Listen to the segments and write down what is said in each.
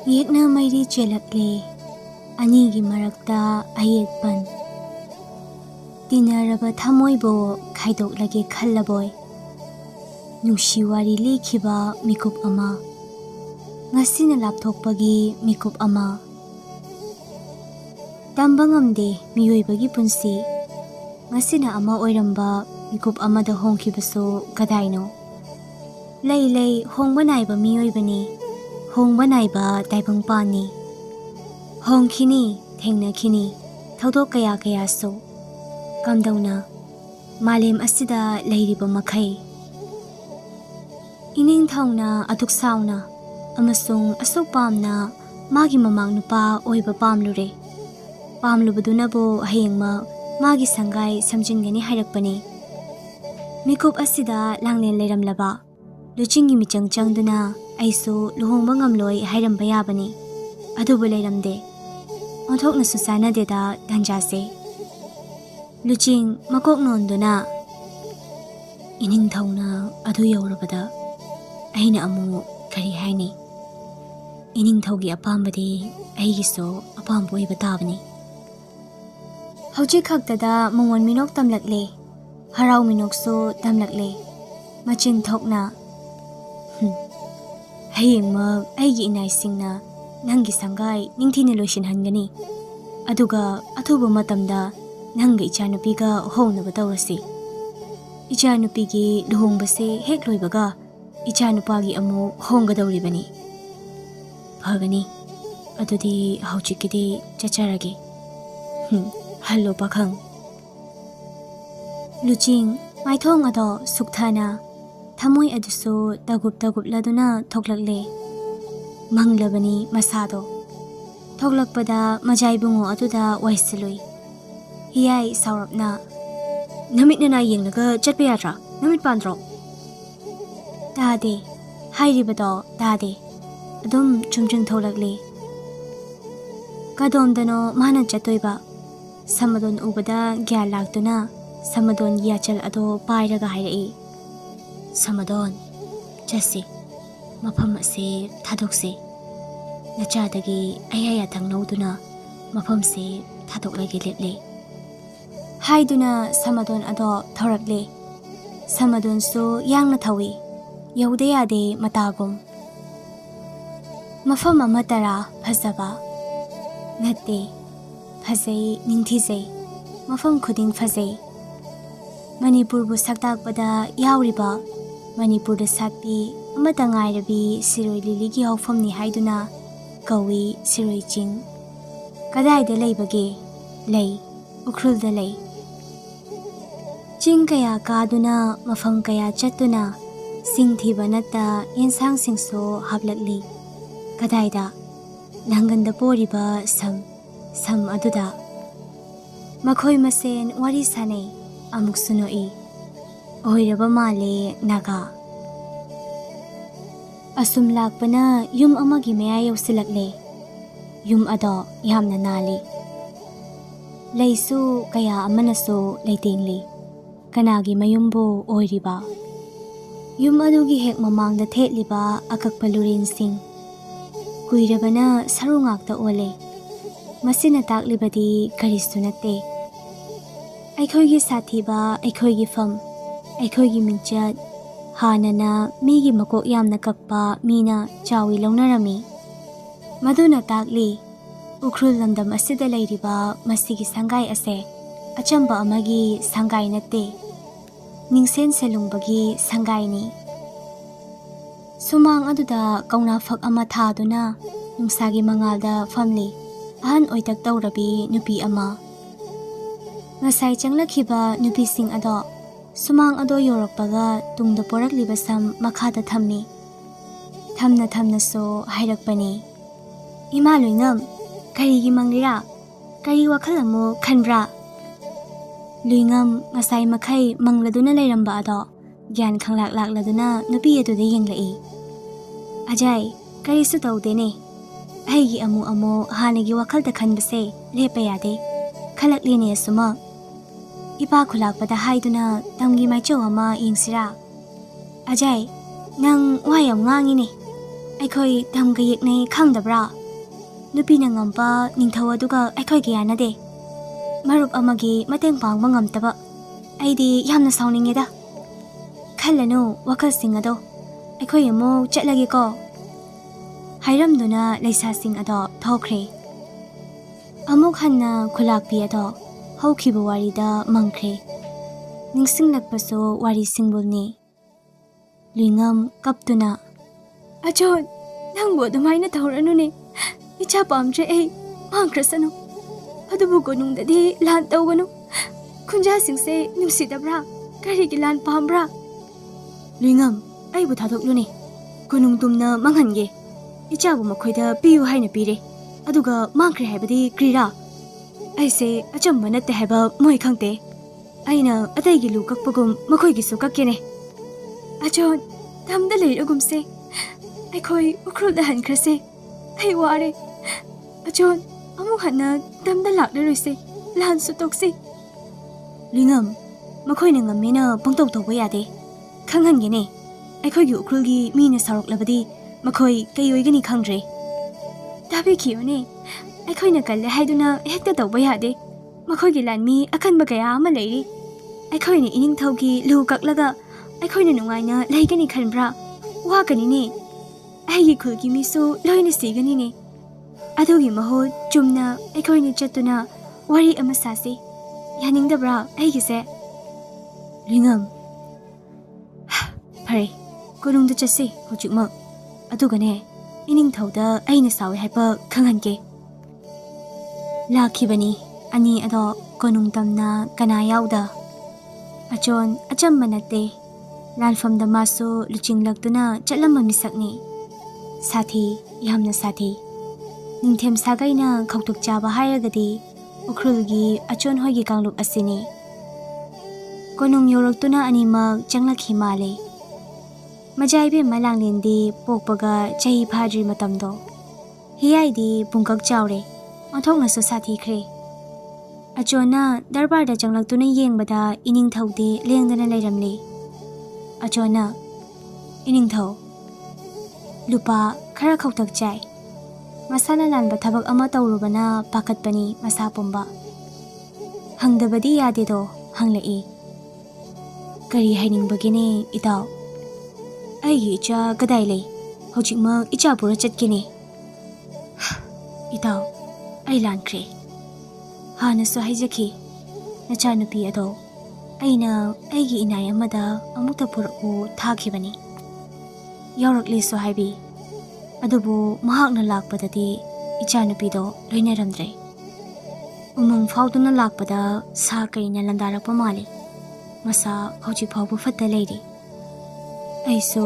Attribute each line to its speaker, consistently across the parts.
Speaker 1: Yekna mairi chelakle anigi marakta ayekpan tinaraba thamoibo khaidoklage khallaboi nungsi wari likhiba mikup ama ngasina lapthokpagi mikup ama tamba ngamde miyoibagi punsi ngasina ama oiramba mikup amada hongkhibaso kadaino lei hongba naiba miyoibani hongba naiba taibangpani hongkhini thengnakhini thodok kaya so kamdauna malem asida leiriba makhai ining thauna aduk sauna amasung asok pamna magi mamang nupa oiba pamlure pamlubaduna bo hayengma magi sangai samjingani hairakpani mikup asida langlen leiramlaba luchingi michangchangduna aisu luhongba ngamloi hairamba yabani adubu leiramde onthokna susana deda danjase luching makok nonduna ining thauna adu yaurabada aina amu kari haini ining thogi apambadi aigiso apambo iba tabani hauji khaktada mongwan minok tamlakle harau minokso tamlakle machin thokna hayengma aigi inai singna nangi sangai ningthina loishin hangani aduga athuba matamda nanga ichanupiga hongnaba tawrasi ichanupigi luhongbase hek loibaga ichanupagi amu honggadawribani phagani adudi haujikidi chacharagi hallo pakhang luching maithong ado sukthana thamoi adusu tagup laduna thoklakle manglabani masado thoklakpada majaibungo aduda waisilui hiyai saurapna namitna na yenglaga chatpa yatra namit pandro tade hairibado tade adum chumjung tholakle kadomdano mana chatoiba samadon ubada gya laktuna samadon yachal ado pairaga hairai samadon chasi mafam ase thadokse nachadagi ayaya thangnoduna mafam se thadoklage letle haiduna samadon ado thorakle samadon so yangna thawi yaude yade matagum mafam amatara phasaba natte phasei ningthizei mafam khuding phasei Manipur bu saktakpada yauriba Manipur da satpi amata ngairabi siroi liligi haufamni haiduna kawi siroi ching kadai da leibage lei ukrul da lei ching kaya kaduna mafam kaya chatuna singthiba natta yensang singso hablakli kadai da nanganda poriba sam aduda makhoi masen wari sanei amuk sunoi oiraba male naga asum lakpana yum amagi meya yausilakle yum ado yamna nali leisu kaya amanaso leitingli kanagi mayumbo oiriba yum adugi hek mamangda thetliba akakpa lurin sing kuirabana sarungakta ole masina taklibadi karisu natte ꯑꯩꯈꯣꯏꯒꯤ ꯁꯥꯊꯤꯕ ꯑꯩꯈꯣꯏꯒꯤ ꯐꯝ ꯑꯩꯈꯣꯏꯒꯤ ꯃꯤꯡꯆꯠ ꯍꯥꯟꯅꯅ ꯃꯤꯒꯤ ꯃꯀꯣꯛ ꯌꯥꯝꯅ ꯀꯛꯄ ꯃꯤꯅ ꯆꯥꯎꯏ ꯂꯧꯅꯔꯝꯃꯤ ꯃꯗꯨꯅ ꯇꯥꯛꯂꯤ ꯎꯈ꯭ꯔꯨꯜ ꯂꯝꯗꯝ ꯑꯁꯤꯗ ꯂꯩꯔꯤꯕ ꯃꯁꯤꯒꯤ ꯁꯪꯒꯥꯏ ꯑꯁꯦ ꯑꯆꯝꯕ ꯑꯃꯒꯤ ꯁꯪꯒꯥꯏ ꯅꯠꯇꯦ ꯅꯤꯡꯁꯦꯟ ꯁꯦꯂꯨꯡꯕꯒꯤ ꯁꯪꯒꯥꯏꯅꯤ ꯁꯨꯃꯥꯡ ꯑꯗꯨꯗ ꯀꯧꯅꯥꯐꯛ ꯑꯃ ꯊꯥꯗꯨꯅ ꯅꯨꯡꯁꯥꯒꯤ ꯃꯉꯥꯜꯗ ꯐꯝꯂꯤ ꯑꯍꯟ ꯑꯣꯏꯇꯛ ꯇꯧꯔꯕꯤ ꯅꯨꯄꯤ ꯑꯃ ngasai changlakhiba nupising ado sumang ado yorakpaga tungda porakliba sam makhada thammi thamna so hairakpani ima luingam karigi manglira kari wakhalamu khanbra luingam ngasai makhai mangladuna leiramba ado gyan khanglak lakladuna nupi adude yenglai ajai kari su tawdene aigi amu hanagi wakhalda khanbase lepa yade khalakline suma ipa khulakpada haiduna tamgi maicho ama yingsira ajai nang wayam ngangini ꯑꯩꯈꯣꯏ ꯇꯝꯒ ꯌꯦꯛꯅꯩ ꯈꯪꯗꯕ꯭ꯔꯥ? ꯅꯨꯄꯤꯅ ꯉꯝꯕ ꯅꯤꯡꯊꯧ ꯑꯗꯨꯒ ꯑꯩꯈꯣꯏꯒ ꯌꯥꯅꯗꯦ꯫ ꯃꯔꯨꯞ ꯑꯃꯒꯤ ꯃꯇꯦꯡ ꯄꯥꯡꯕ ꯉꯝꯗꯕ ꯑꯩꯗꯤ ꯌꯥꯝꯅ ꯁꯥꯎꯅꯤꯡꯉꯦꯗ꯫ ꯈꯜꯂꯅꯨ ꯋꯥꯈꯜꯁꯤꯡ ꯑꯗꯣ, ꯑꯩꯈꯣꯏ ꯑꯃꯨꯛ ꯆꯠꯂꯒꯦꯀꯣ꯫ ꯍꯥꯏꯔꯝꯗꯨꯅ ꯂꯩꯁꯥꯁꯤꯡ ꯑꯗꯣ ꯊꯣꯛꯈ꯭ꯔꯦ꯫ ꯑꯃꯨꯛ ꯍꯟꯅ ꯈꯨꯂꯥꯛꯄꯤ ꯑꯗꯣ ꯍꯧꯈꯤꯕ ꯋꯥꯔꯤꯗ ꯃꯪꯈ꯭ꯔꯦ꯫ ꯅꯤꯡꯁꯤꯡꯂꯛꯄꯁꯨ ꯋꯥꯔꯤ ꯁꯤꯡꯕꯨꯜꯅꯤ꯫ ꯂꯨꯏꯉꯝ ꯀꯞꯇꯨꯅ, ꯑꯆꯣꯟ, ꯅꯪꯕꯨ ꯑꯗꯨꯃꯥꯏꯅ ꯇꯧꯔꯅꯨꯅꯦ꯫ ꯏꯆꯥ ꯄꯥꯝꯗ꯭ꯔꯦ ꯑꯩ, ꯃꯥꯡꯈ꯭ꯔꯁꯅꯨ꯫ ꯑꯗꯨꯕꯨ ꯀꯣꯅꯨꯡꯗꯗꯤ ꯂꯥꯟ ꯇꯧꯒꯅꯨ꯫ ꯈꯨꯟꯖꯥꯁꯤꯡꯁꯦ ꯅꯨꯡꯁꯤꯗꯕ꯭ꯔꯥ? ꯀꯔꯤꯒꯤ ꯂꯥꯟ ꯄꯥꯝꯕ꯭ꯔꯥ? ꯂꯨꯏꯉꯝ, ꯑꯩꯕꯨ ꯊꯥꯗꯣꯛꯂꯨꯅꯦ꯫ ꯀꯣꯅꯨꯡ ꯇꯨꯝꯅ ꯃꯥꯡꯍꯟꯒꯦ꯫ ꯏꯆꯥꯕꯨ ꯃꯈꯣꯏꯗ ꯄꯤꯌꯨ ꯍꯥꯏꯅ ꯄꯤꯔꯦ, ꯑꯗꯨꯒ ꯃꯥꯡꯈ꯭ꯔꯦ ꯍꯥꯏꯕꯗꯤ ꯀ꯭ꯔꯤꯔꯥ? ꯑꯩꯁꯦ ꯑꯆꯝꯕ ꯅꯠꯇꯦ ꯍꯥꯏꯕ ꯃꯣꯏ ꯈꯪꯗꯦ꯫ ꯑꯩꯅ ꯑꯇꯩꯒꯤ ꯂꯨ ꯀꯛꯄꯒꯨꯝ ꯃꯈꯣꯏꯒꯤꯁꯨ ꯀꯛꯀꯦꯅꯦ꯫ ꯑꯆꯣꯟ, ꯇꯝꯗ ꯂꯩꯔꯒꯨꯝꯁꯦ꯫ ꯑꯩꯈꯣꯏ ꯎꯈ꯭ꯔꯨꯜꯗ ꯍꯟꯈ꯭ꯔꯁꯦ꯫ ꯑꯩ ꯋꯥꯔꯦ꯫ ꯑꯆꯣꯟ, ꯑꯃꯨꯛ ꯍꯟꯅ ꯇꯝꯗ ꯂꯥꯛꯂꯔꯣꯏꯁꯦ꯫ ꯂꯥꯟꯁꯨ ꯇꯣꯛꯁꯤ꯫ ꯂꯨꯏꯉꯝ, ꯃꯈꯣꯏꯅ ꯉꯝꯃꯦꯅ ꯄꯪꯇꯧ ꯇꯧꯕ ꯌꯥꯗꯦ꯫ ꯈꯪꯍꯟꯒꯦꯅꯦ꯫ ꯑꯩꯈꯣꯏꯒꯤ ꯎꯈ꯭ꯔꯨꯜꯒꯤ ꯃꯤꯅ ꯁꯥꯎꯔꯛꯂꯕꯗꯤ ꯃꯈꯣꯏ ꯀꯩ ꯑꯣꯏꯒꯅꯤ ꯈꯪꯗ꯭ꯔꯦ꯫ ꯇꯥꯕꯤꯈꯤꯌꯣꯅꯦ꯫ ꯑꯩꯈꯣꯏꯅ ꯀꯜꯂꯦ ꯍꯥꯏꯗꯨꯅ ꯍꯦꯛꯇ ꯇꯧꯕ ꯌꯥꯗꯦ꯫ ꯃꯈꯣꯏꯒꯤ ꯂꯥꯟꯃꯤ ꯑꯀꯟꯕ ꯀꯌꯥ ꯑꯃ ꯂꯩꯔꯤ꯫ ꯑꯩꯈꯣꯏꯅ ꯏꯅꯤꯡꯊꯧꯒꯤ ꯂꯨ ꯀꯛꯂꯒ ꯑꯩꯈꯣꯏꯅ ꯅꯨꯡꯉꯥꯏꯅ ꯂꯩꯒꯅꯤ ꯈꯟꯕ꯭ꯔꯥ? ꯋꯥꯒꯅꯤꯅꯦ꯫ ꯑꯩꯒꯤ ꯈꯨꯜꯒꯤ ꯃꯤꯁꯨ ꯂꯣꯏꯅ ꯁꯤꯒꯅꯤꯅꯦ꯫ ꯑꯗꯨꯒꯤ ꯃꯍꯨꯠ ꯆꯨꯝꯅ ꯑꯩꯈꯣꯏꯅ ꯆꯠꯇꯨꯅ ꯋꯥꯔꯤ ꯑꯃ ꯁꯥꯁꯤ꯫ ꯌꯥꯅꯤꯡꯗꯕ꯭ꯔꯥ ꯑꯩꯒꯤꯁꯦ? ꯂꯨꯏꯉꯝ, ꯐꯔꯦ, ꯀꯣꯅꯨꯡꯗ ꯆꯠꯁꯤ ꯍꯧꯖꯤꯛꯃꯛ꯫ ꯑꯗꯨꯒꯅꯦ, ꯏꯅꯤꯡꯊꯧꯗ ꯑꯩꯅ ꯁꯥꯎꯋꯦ ꯍꯥꯏꯕ ꯈꯪꯍꯟꯒꯦ꯫ ꯂꯥꯛꯈꯤꯕꯅꯤ ꯑꯅꯤ ꯑꯗꯣ ꯀꯣꯅꯨꯡ ꯇꯝꯅ ꯀꯅꯥ ꯌꯥꯎꯗ꯫ ꯑꯆꯣꯟ ꯑꯆꯝꯕ ꯅꯠꯇꯦ꯫ ꯂꯥꯟꯐꯝꯗ ꯃꯥꯁꯨ ꯂꯨꯆꯤꯡꯂꯛꯇꯨꯅ ꯆꯠꯂꯝꯕ ꯃꯤꯁꯛꯅꯤ꯫ ꯁꯥꯊꯤ, ꯌꯥꯝꯅ ꯁꯥꯊꯤ꯫ ꯅꯤꯡꯊꯦꯝ ꯁꯥꯒꯩꯅ ꯈꯧꯇꯛ ꯆꯥꯕ ꯍꯥꯏꯔꯒꯗꯤ ꯎꯈ꯭ꯔꯨꯜꯒꯤ ꯑꯆꯣꯟ ꯍꯣꯏꯒꯤ ꯀꯥꯡꯂꯨꯞ ꯑꯁꯤꯅꯤ꯫ ꯀꯣꯅꯨꯡ ꯌꯧꯔꯛꯇꯨꯅ ꯑꯅꯤꯃꯛ ꯆꯪꯂꯛꯈꯤ ꯃꯥꯜꯂꯤ꯫ ꯃꯖꯥꯏꯕꯦꯝꯃ ꯂꯥꯡꯂꯦꯟꯗꯤ ꯄꯣꯛꯄꯒ ꯆꯍꯤ ꯐꯥꯗ꯭ꯔꯤ ꯃꯇꯝꯗꯣ꯫ ꯍꯤꯌꯥꯏꯗꯤ ꯄꯨꯡꯀꯛ ꯆꯥꯎꯔꯦ, ꯑꯣꯟꯊꯣꯛꯅꯁꯨ ꯁꯥꯊꯤꯈ꯭ꯔꯦ꯫ ꯑꯆꯣꯟꯅ ꯗꯔꯕꯥꯔꯗ ꯆꯪꯂꯛꯇꯨꯅ ꯌꯦꯡꯕꯗ ꯏꯅꯤꯡꯊꯧꯗꯤ ꯂꯦꯡꯗꯅ ꯂꯩꯔꯝꯂꯤ꯫ ꯑꯆꯣꯟꯅ, ꯏꯅꯤꯡꯊꯧ, ꯂꯨꯄꯥ ꯈꯔ ꯈꯧꯇꯛ ꯆꯥꯏ꯫ ꯃꯁꯥꯅ ꯂꯥꯟꯕ ꯊꯕꯛ ꯑꯃ ꯇꯧꯔꯨꯕꯅ ꯄꯥꯈꯠꯄꯅꯤ ꯃꯁꯥ ꯄꯨꯝꯕ꯫ ꯍꯪꯗꯕꯗꯤ ꯌꯥꯗꯦꯗꯣ ꯍꯪꯂꯛꯏ꯫ ꯀꯔꯤ ꯍꯥꯏꯅꯤꯡꯕꯒꯦꯅꯦ ꯏꯇꯥꯎ? ꯑꯩꯒꯤ ꯏꯆꯥ ꯀꯗꯥꯏ ꯂꯩ? ꯍꯧꯖꯤꯛꯃꯛ ꯏꯆꯥ ꯄꯨꯔ ꯆꯠꯀꯦꯅꯦ꯫ ꯏꯇꯥꯎ, ꯑꯩ ꯂꯥꯟꯈ꯭ꯔꯦ꯫ ꯍꯥꯟꯅꯁꯨ ꯍꯥꯏꯖꯈꯤ, ꯅꯆꯥꯅꯨꯄꯤ ꯑꯗꯣ ꯑꯩꯅ ꯑꯩꯒꯤ ꯏꯅꯥꯏ ꯑꯃꯗ ꯑꯃꯨꯛꯇ ꯄꯨꯔꯛꯎ ꯊꯥꯈꯤꯕꯅꯤ꯫ ꯌꯥꯎꯔꯛꯂꯦꯁꯨ ꯍꯥꯏꯕꯤ, ꯑꯗꯨꯕꯨ ꯃꯍꯥꯛꯅ ꯂꯥꯛꯄꯗꯗꯤ ꯏꯆꯥꯅꯨꯄꯤꯗꯣ ꯂꯣꯏꯅꯔꯝꯗ꯭ꯔꯦ꯫ ꯎꯃꯪ ꯐꯥꯎꯗꯨꯅ ꯂꯥꯛꯄꯗ ꯁꯥ ꯀꯩꯅ ꯂꯟꯗꯥꯔꯛꯄ ꯃꯥꯜꯂꯤ꯫ ꯃꯁꯥ ꯍꯧꯖꯤꯛ ꯐꯥꯎꯕ ꯐꯠꯇ ꯂꯩꯔꯤ꯫ ꯑꯩꯁꯨ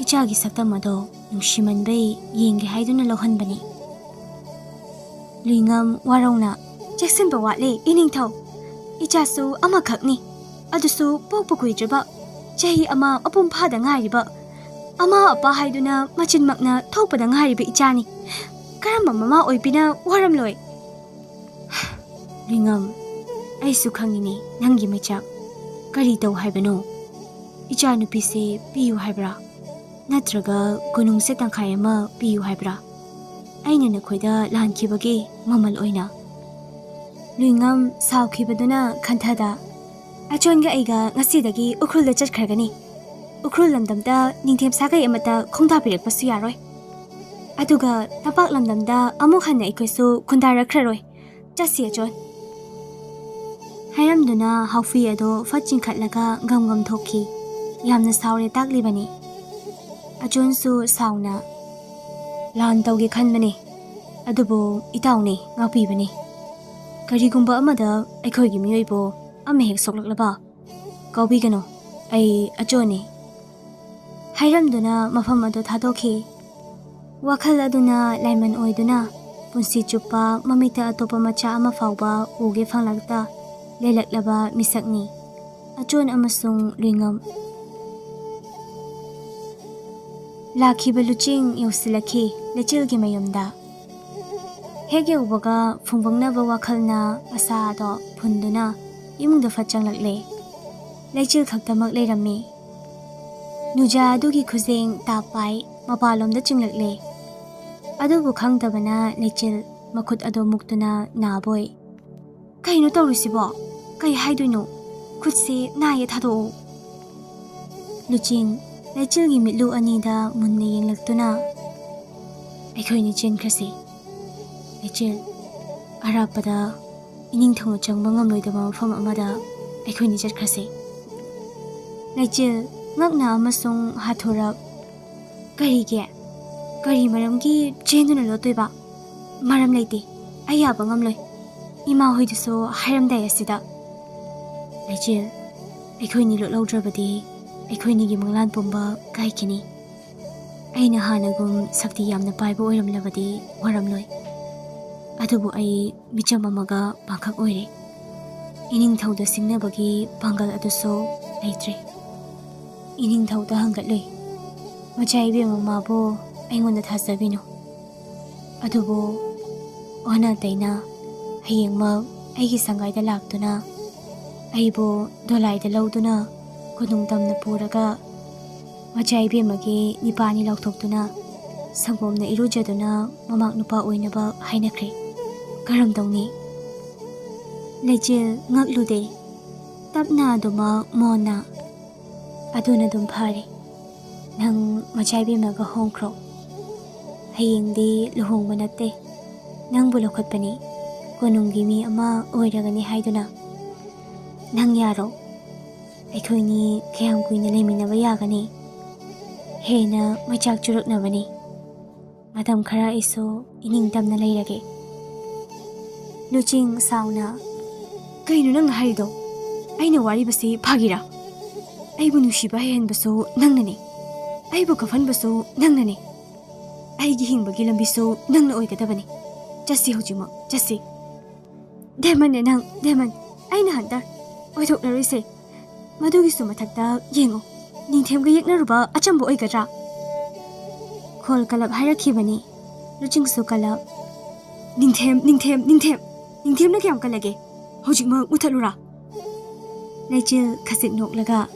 Speaker 1: ꯏꯆꯥꯒꯤ ꯁꯛꯇꯝ ꯑꯗꯣ ꯅꯨꯡꯁꯤꯃꯟꯕꯩ ꯌꯦꯡꯒꯦ ꯍꯥꯏꯗꯨꯅ ꯂꯧꯍꯟꯕꯅꯤ꯫ ꯂꯨꯏꯉꯝ ꯋꯥꯔꯧꯅ, ꯆꯦꯛꯁꯤꯟꯕ ꯋꯥꯠꯂꯦ ꯏꯅꯤꯡꯊꯧ꯫ ꯏꯆꯥꯁꯨ ꯑꯃꯈꯛꯅꯤ, ꯑꯗꯨꯁꯨ ꯄꯣꯛꯄ ꯀꯨꯏꯗ꯭ꯔꯤꯕ, ꯆꯍꯤ ꯑꯃ ꯃꯄꯨꯡ ꯐꯥꯗ ꯉꯥꯏꯔꯤꯕ, ꯑꯃꯥ ꯑꯄꯥ ꯍꯥꯏꯗꯨꯅ ꯃꯆꯤꯟꯃꯛꯅ ꯊꯣꯛꯄꯗ ꯉꯥꯏꯔꯤꯕ ꯏꯆꯥꯅꯤ꯫ ꯀꯔꯝꯕ ꯃꯃꯥ ꯑꯣꯏꯕꯤꯅ ꯋꯥꯔꯝꯂꯣꯏ? ꯂꯨꯏꯉꯝ, ꯑꯩꯁꯨ ꯈꯪꯉꯤꯅꯦ ꯅꯪꯒꯤ ꯃꯩꯆꯥꯛ꯫ ꯀꯔꯤ ꯇꯧ ꯍꯥꯏꯕꯅꯣ? ꯏꯆꯥꯅꯨꯄꯤꯁꯦ ꯄꯤꯌꯨ ꯍꯥꯏꯕ꯭ꯔꯥ? ꯅꯠꯇ꯭ꯔꯒ ꯀꯣꯅꯨꯡꯁꯦ ꯇꯪꯈꯥꯏ ꯑꯃ ꯄꯤꯌꯨ ꯍꯥꯏꯕ꯭ꯔꯥ? ꯑꯩꯅ ꯅꯈꯣꯏꯗ ꯂꯥꯟꯈꯤꯕꯒꯤ ꯃꯃꯜ ꯑꯣꯏꯅ꯫ ꯂꯨꯏꯉꯝ ꯁꯥꯎꯈꯤꯕꯗꯨꯅ ꯈꯟꯊꯗ, ꯑꯆꯣꯟꯒ ꯑꯩꯒ ꯉꯁꯤꯗꯒꯤ ꯎꯈ꯭ꯔꯨꯜꯗ ꯆꯠꯈ꯭ꯔꯒꯅꯤ꯫ ꯎꯈ꯭ꯔꯨꯜ ꯂꯝꯗꯝꯗ ꯅꯤꯡꯊꯦꯝ ꯁꯥꯒꯩ ꯑꯃꯠꯇ ꯈꯣꯡꯗꯥꯕꯤꯔꯛꯄꯁꯨ ꯌꯥꯔꯣꯏ꯫ ꯑꯗꯨꯒ ꯇꯝꯄꯥꯛ ꯂꯝꯗꯝꯗ ꯑꯃꯨꯛ ꯍꯟꯅ ꯑꯩꯈꯣꯏꯁꯨ ꯈꯨꯟꯗꯥꯔꯛꯈ꯭ꯔꯔꯣꯏ꯫ ꯆꯠꯁꯤ ꯑꯆꯣꯟ꯫ ꯍꯥꯏꯔꯝꯗꯨꯅ ꯍꯥꯎꯐꯤ ꯑꯗꯣ ꯐꯠ ꯆꯤꯡꯈꯠꯂꯒ ꯒꯝ ꯊꯣꯛꯈꯤ꯫ ꯌꯥꯝꯅ ꯁꯥꯎꯔꯦ ꯇꯥꯛꯂꯤꯕꯅꯤ꯫ ꯑꯆꯣꯟꯁꯨ ꯁꯥꯎꯅ, ꯂꯥꯟ ꯇꯧꯒꯦ ꯈꯟꯕꯅꯤ, ꯑꯗꯨꯕꯨ ꯏꯇꯥꯎꯅꯤ ꯉꯥꯛꯄꯤꯕꯅꯤ꯫ ꯀꯔꯤꯒꯨꯝꯕ ꯑꯃꯗ ꯑꯩꯈꯣꯏꯒꯤ ꯃꯤꯑꯣꯏꯕꯨ ꯑꯃ ꯍꯦꯛ ꯁꯣꯛꯂꯛꯂꯕ ꯀꯥꯎꯕꯤꯒꯅꯨ, ꯑꯩ ꯑꯆꯣꯟꯅꯤ꯫ ꯍꯥꯏꯔꯝꯗꯨꯅ ꯃꯐꯝ ꯑꯗꯨ ꯊꯥꯗꯣꯛꯈꯤ꯫ ꯋꯥꯈꯜ ꯑꯗꯨꯅ ꯂꯥꯏꯃꯟ ꯑꯣꯏꯗꯨꯅ ꯄꯨꯟꯁꯤ ꯆꯨꯞꯄ ꯃꯃꯤꯠꯇ ꯑꯇꯣꯞꯄ ꯃꯆꯥ ꯑꯃ ꯐꯥꯎꯕ ꯎꯒꯦ ꯐꯪꯂꯛꯇ ꯂꯦꯜꯂꯛꯂꯕ ꯃꯤꯁꯛꯅꯤ ꯑꯆꯣꯟ ꯑꯃꯁꯨꯡ ꯂꯨꯏꯉꯝ꯫ ꯂꯥꯛꯈꯤꯕ ꯂꯨꯆꯤꯡ ꯌꯧꯁꯤꯜꯂꯛꯈꯤ ꯂꯩꯆꯤꯜꯒꯤ ꯃꯌꯨꯝꯗ꯫ ꯍꯦꯛ ꯌꯧꯕꯒ ꯐꯨꯡꯕꯪꯅꯕ ꯋꯥꯈꯜꯅ ꯑꯁꯥ ꯑꯗꯣ ꯐꯨꯟꯗꯨꯅ ꯏꯃꯨꯡꯗ ꯐꯠ ꯆꯪꯂꯛꯂꯦ꯫ ꯂꯩꯆꯤꯜ ꯈꯛꯇꯃꯛ ꯂꯩꯔꯝꯃꯤ꯫ ꯅꯨꯖꯥ ꯑꯗꯨꯒꯤ ꯈꯨꯖꯦꯡ ꯇꯥꯞꯄꯥꯏ ꯃꯄꯥꯟꯂꯣꯝꯗ ꯆꯤꯡꯂꯛꯂꯦ꯫ ꯑꯗꯨꯕꯨ ꯈꯪꯗꯕꯅ ꯂꯩꯆꯤꯜ ꯃꯈꯨꯠ ꯑꯗꯨ ꯃꯨꯛꯇꯨꯅ ꯅꯥꯕꯣꯏ꯫ ꯀꯩꯅꯣ ꯇꯧꯔꯤꯁꯤꯕꯣ? ꯀꯩ ꯍꯥꯏꯗꯣꯏꯅꯣ? ꯈꯨꯠꯁꯤ ꯅꯥꯏꯌꯦ ꯊꯥꯗꯣꯛꯑꯣ꯫ ꯂꯨꯆꯤꯡ ꯂꯩꯆꯤꯜꯒꯤ ꯃꯤꯠꯂꯨ ꯑꯅꯤꯗ ꯃꯨꯟꯅ ꯌꯦꯡꯂꯛꯇꯨꯅ ꯑꯩꯈꯣꯏꯅꯤ ꯆꯦꯟꯈ꯭ꯔꯁꯤ꯫ ꯂꯩꯆꯤꯜ ꯑꯔꯥꯞꯄꯗ ꯏꯅꯤꯡꯊꯧꯅ ꯆꯪꯕ ꯉꯝꯂꯣꯏꯗꯕ ꯃꯐꯝ ꯑꯃꯗ ꯑꯩꯈꯣꯏꯅꯤ ꯆꯠꯈ꯭ꯔꯁꯤ꯫ ꯂꯩꯆꯤꯜ ꯉꯛꯅ ꯑꯃꯁꯨꯡ ꯍꯥꯊꯨꯔꯛ ꯀꯔꯤꯒꯤ? ꯀꯔꯤ ꯃꯔꯝꯒꯤ ꯆꯦꯟꯗꯨꯅ ꯂꯣꯠꯇꯣꯏꯕ? ꯃꯔꯝ ꯂꯩꯇꯦ, ꯑꯩ ꯌꯥꯕ ꯉꯝꯂꯣꯏ꯫ ꯏꯃꯥ ꯍꯣꯏꯗꯨꯁꯨ ꯍꯥꯏꯔꯝꯗꯥꯏ ꯑꯁꯤꯗ꯫ ꯂꯩꯆꯤꯜ ꯑꯩꯈꯣꯏꯅꯤ ꯂꯣꯠꯍꯧꯗ꯭ꯔꯕꯗꯤ ꯑꯩꯈꯣꯏꯅꯤꯒꯤ ꯃꯪꯂꯥꯟ ꯄꯨꯝꯕ ꯀꯥꯏꯈꯤꯅꯤ꯫ ꯑꯩꯅ ꯍꯥꯟꯅꯒꯨꯝ ꯁꯛꯇꯤ ꯌꯥꯝꯅ ꯄꯥꯏꯕ ꯑꯣꯏꯔꯝꯂꯕꯗꯤ ꯋꯥꯔꯝꯂꯣꯏ꯫ ꯑꯗꯨꯕꯨ ꯑꯩ ꯃꯤꯆꯝ ꯑꯃꯒ ꯄꯥꯡꯈꯛ ꯑꯣꯏꯔꯦ꯫ ꯏꯅꯤꯡꯊꯧꯗ ꯁꯤꯡꯅꯕꯒꯤ ꯄꯥꯡꯒꯜ ꯑꯗꯨꯁꯨ ꯂꯩꯇ꯭ꯔꯦ꯫ ꯏꯅꯤꯡꯊꯧꯗ ꯍꯪꯒꯠꯂꯨꯏ, ꯃꯆꯥ ꯏꯕꯦꯝꯃ ꯃꯥꯕꯨ ꯑꯩꯉꯣꯟꯗ ꯊꯥꯖꯕꯤꯅꯨ꯫ ꯑꯗꯨꯕꯨ ꯑꯣꯟꯅ ꯇꯩꯅ ꯍꯌꯦꯡꯃꯛ ꯑꯩꯒꯤ ꯁꯪꯒꯥꯏꯗ ꯂꯥꯛꯇꯨꯅ ꯑꯩꯕꯨ ꯗꯣꯂꯥꯏꯗ ꯂꯧꯗꯨꯅ ꯀꯣꯅꯨꯡ ꯇꯝꯅ ꯄꯨꯔꯒ ꯃꯆꯥ ꯏꯕꯦꯝꯃꯒꯤ ꯅꯤꯄꯥꯅꯤ ꯂꯥꯎꯊꯣꯛꯇꯨꯅ ꯁꯪꯒꯣꯝꯅ ꯏꯔꯨꯖꯗꯨꯅ ꯃꯃꯥꯛ ꯅꯨꯄꯥ ꯑꯣꯏꯅꯕ ꯍꯥꯏꯅꯈ꯭ꯔꯦ꯫ ꯀꯔꯝ ꯇꯧꯅꯤ? ꯂꯩꯆꯤꯜ ꯉꯛꯂꯨꯗꯦ꯫ ꯇꯞꯅ ꯑꯗꯨꯃꯛ ꯃꯣꯟꯅ ꯑꯗꯨꯅ ꯑꯗꯨꯝ ꯐꯔꯦ꯫ ꯅꯪ ꯃꯆꯥ ꯏꯕꯦꯝꯃꯒ ꯍꯣꯡꯈ꯭ꯔꯣ꯫ ꯍꯌꯦꯡꯗꯤ ꯂꯨꯍꯣꯡꯕ ꯅꯠꯇꯦ, ꯅꯪꯕꯨ ꯂꯧꯈꯠꯄꯅꯤ, ꯀꯣꯅꯨꯡꯒꯤ ꯃꯤ ꯑꯃ ꯑꯣꯏꯔꯒꯅꯤ ꯍꯥꯏꯗꯨꯅ꯫ ꯅꯪ ꯌꯥꯔꯣ? ꯑꯩꯈꯣꯏꯅꯤ ꯀꯌꯥꯝ ꯀꯨꯏꯅ ꯂꯩꯃꯤꯟꯅꯕ ꯌꯥꯒꯅꯤ? ꯍꯦꯟꯅ ꯃꯩꯆꯥꯛ ꯆꯨꯔꯛꯅꯕꯅꯤ꯫ ꯃꯇꯝ ꯈꯔ ꯑꯩꯁꯨ ꯏꯅꯤꯡꯇꯝꯅ ꯂꯩꯔꯒꯦ꯫ ꯂꯨꯆꯤꯡ ꯁꯥꯎꯅ ꯀꯩꯅꯣ ꯅꯪꯅ ꯍꯥꯏꯔꯤꯗꯣ? ꯑꯩꯅ ꯋꯥꯔꯤꯕꯁꯤ ꯐꯥꯒꯤꯔꯥ? ꯑꯩꯕꯨ ꯅꯨꯡꯁꯤꯕ ꯍꯩꯍꯟꯕꯁꯨ ꯅꯪꯅꯅꯤ, ꯑꯩꯕꯨ ꯀꯞꯍꯟꯕꯁꯨ ꯅꯪꯅꯅꯤ, ꯑꯩꯒꯤ ꯍꯤꯡꯕꯒꯤ ꯂꯝꯕꯤꯁꯨ ꯅꯪꯅ ꯑꯣꯏꯒꯗꯕꯅꯤ꯫ ꯆꯠꯁꯤ ꯍꯧꯖꯤꯛꯃꯛ ꯆꯠꯁꯤ꯫ ꯗꯦꯃꯟꯅꯦ ꯅꯪ, ꯗꯦꯃꯟ! ꯑꯩꯅ ꯍꯟꯇꯔ ꯑꯣꯏꯊꯣꯛꯂꯔꯣꯏꯁꯦ꯫ ꯃꯗꯨꯒꯤꯁꯨ ꯃꯊꯛꯇ ꯌꯦꯡꯉꯨ, ꯅꯤꯡꯊꯦꯝꯒ ꯌꯦꯛꯅꯔꯨꯕ ꯑꯆꯝꯕ ꯑꯣꯏꯒꯗ꯭ꯔꯥ? ꯈꯣꯜ ꯀꯂꯞ ꯍꯥꯏꯔꯛꯈꯤꯕꯅꯤ꯫ ꯂꯨꯆꯤꯡꯁꯨ ꯀꯂꯞ ꯅꯤꯡꯊꯦꯝꯅ ꯀꯌꯥꯝ ꯀꯜꯂꯒꯦ? ꯍꯧꯖꯤꯛꯃꯛ ꯃꯨꯊꯠꯂꯨꯔꯥ? ꯂꯩꯆꯤꯜ ꯈꯖꯤꯛ ꯅꯣꯛꯂꯒ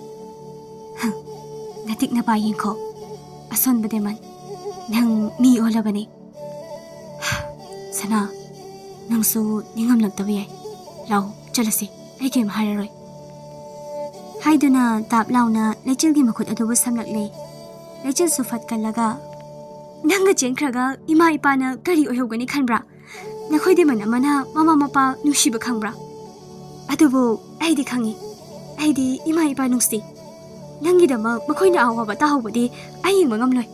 Speaker 1: ꯅꯇꯤꯛ ꯅꯄꯥ ꯌꯦꯡꯈꯣ ꯑꯁꯣꯟꯕ ꯗꯦꯃꯟ, ꯅꯪ ꯃꯤ ꯑꯣꯜꯂꯕꯅꯤ꯫ ꯁꯅꯥ, ꯅꯪꯁꯨ ꯅꯤꯡꯉꯝꯂꯛꯇꯕ ꯌꯥꯏ꯫ ꯂꯥꯎ ꯆꯠꯂꯁꯤ, ꯑꯩ ꯀꯩꯝ ꯍꯥꯏꯔꯔꯣꯏ ꯍꯥꯏꯗꯨꯅ ꯇꯥꯞ ꯂꯥꯎꯅ ꯂꯩꯆꯤꯜꯒꯤ ꯃꯈꯨꯠ ꯑꯗꯨꯕꯨ ꯁꯝꯂꯛꯂꯦ꯫ ꯂꯩꯆꯤꯜꯁꯨ ꯐꯠꯀꯜꯂꯒ ꯅꯪꯒ ꯆꯦꯟꯈ꯭ꯔꯒ ꯏꯃꯥ ꯏꯄꯥꯅ ꯀꯔꯤ ꯑꯣꯏꯍꯧꯒꯅꯤ ꯈꯟꯕ꯭ꯔꯥ? ꯅꯈꯣꯏ ꯗꯦꯃꯟ ꯑꯃꯅ ꯃꯃꯥ ꯃꯄꯥ ꯅꯨꯡꯁꯤꯕ ꯈꯪꯕ꯭ꯔꯥ? ꯑꯗꯨꯕꯨ ꯑꯩꯗꯤ ꯈꯪꯉꯤ, ꯑꯩꯗꯤ ꯏꯃꯥ ꯏꯄꯥ ꯅꯨꯡꯁꯤ꯫ ꯅꯪꯒꯤꯗꯃꯛ ꯃꯈꯣꯏꯅ ꯑꯋꯥꯕ ꯇꯥꯍꯧꯕꯗꯤ ꯑꯩ ꯌꯦꯡꯕ ꯉꯝꯂꯣꯏ꯫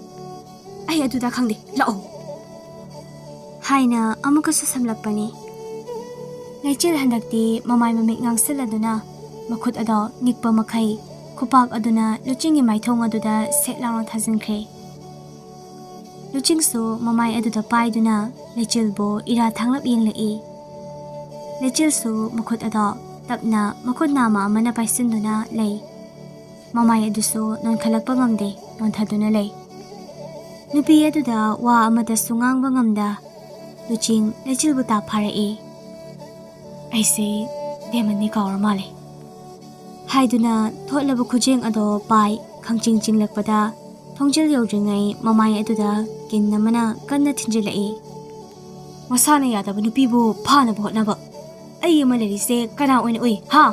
Speaker 1: ꯑꯩ ꯑꯗꯨꯗ ꯈꯪꯗꯦ, ꯂꯥꯛꯑꯣ ꯍꯥꯏꯅ ꯑꯃꯨꯛꯀꯁꯨ ꯁꯝꯂꯛꯄꯅꯤ꯫ ꯂꯩꯆꯤꯜ ꯍꯟꯗꯛꯇꯤ ꯃꯃꯥꯏ ꯃꯃꯤꯠ ꯉꯥꯡꯁꯤꯜꯂꯗꯨꯅ ꯃꯈꯨꯠ ꯑꯗꯣ ꯅꯤꯛꯄ ꯃꯈꯩ ꯈꯨꯄꯥꯛ ꯑꯗꯨꯅ ꯂꯨꯆꯤꯡꯒꯤ ꯃꯥꯏꯊꯣꯡ ꯑꯗꯨꯗ ꯁꯦꯠ ꯂꯥꯎꯅ ꯊꯥꯖꯤꯟꯈ꯭ꯔꯦ꯫ ꯂꯨꯆꯤꯡꯁꯨ ꯃꯃꯥꯏ ꯑꯗꯨꯗ ꯄꯥꯏꯗꯨꯅ ꯂꯩꯆꯤꯜꯕꯨ ꯏꯔꯥ ꯊꯥꯡꯂꯞ ꯌꯦꯡꯂꯛꯏ꯫ ꯂꯩꯆꯤꯜꯁꯨ ꯃꯈꯨꯠ ꯑꯗꯣ ꯇꯞꯅ ꯃꯈꯨꯠ ꯅꯥꯝꯃ ꯑꯃꯅ ꯄꯥꯏꯁꯤꯟꯗꯨꯅ ꯂꯩ꯫ ꯃꯃꯥꯏ ꯑꯗꯨꯁꯨ ꯅꯣꯟꯈꯠꯂꯛꯄ ꯉꯝꯗꯦ, ꯅꯣꯟꯊꯗꯨꯅ ꯂꯩ꯫ ꯅꯨꯄꯤ ꯑꯗꯨꯗ ꯋꯥ ꯑꯃꯇꯁꯨ ꯉꯥꯡꯕ ꯉꯝꯗ ꯂꯨꯆꯤꯡ ꯂꯩꯆꯤꯜꯕꯨ ꯇꯥꯞ ꯐꯥꯔꯛꯏ꯫ ꯑꯩꯁꯦ ꯗꯦꯃꯟꯅꯤ ꯀꯥꯎꯔ ꯃꯥꯜꯂꯦ ꯍꯥꯏꯗꯨꯅ ꯊꯣꯠꯂꯕ ꯈꯨꯖꯦꯡ ꯑꯗꯣ ꯄꯥꯏ ꯈꯪꯆꯤꯡ ꯆꯤꯡꯂꯛꯄꯗ ꯊꯣꯡꯖꯤꯜ ꯌꯧꯗ꯭ꯔꯤꯉꯩ ꯃꯃꯥꯏ ꯑꯗꯨꯗ ꯀꯤꯟ ꯑꯃꯅ ꯀꯟꯅ ꯊꯤꯟꯖꯤꯜꯂꯛꯏ꯫ ꯃꯁꯥꯅ ꯌꯥꯗꯕ ꯅꯨꯄꯤꯕꯨ ꯐꯥꯅꯕ ꯍꯣꯠꯅꯕ ꯑꯩ ꯑꯃ ꯂꯩꯔꯤꯁꯦ ꯀꯅꯥ ꯑꯣꯏꯅ ꯎꯏ ꯍꯥ?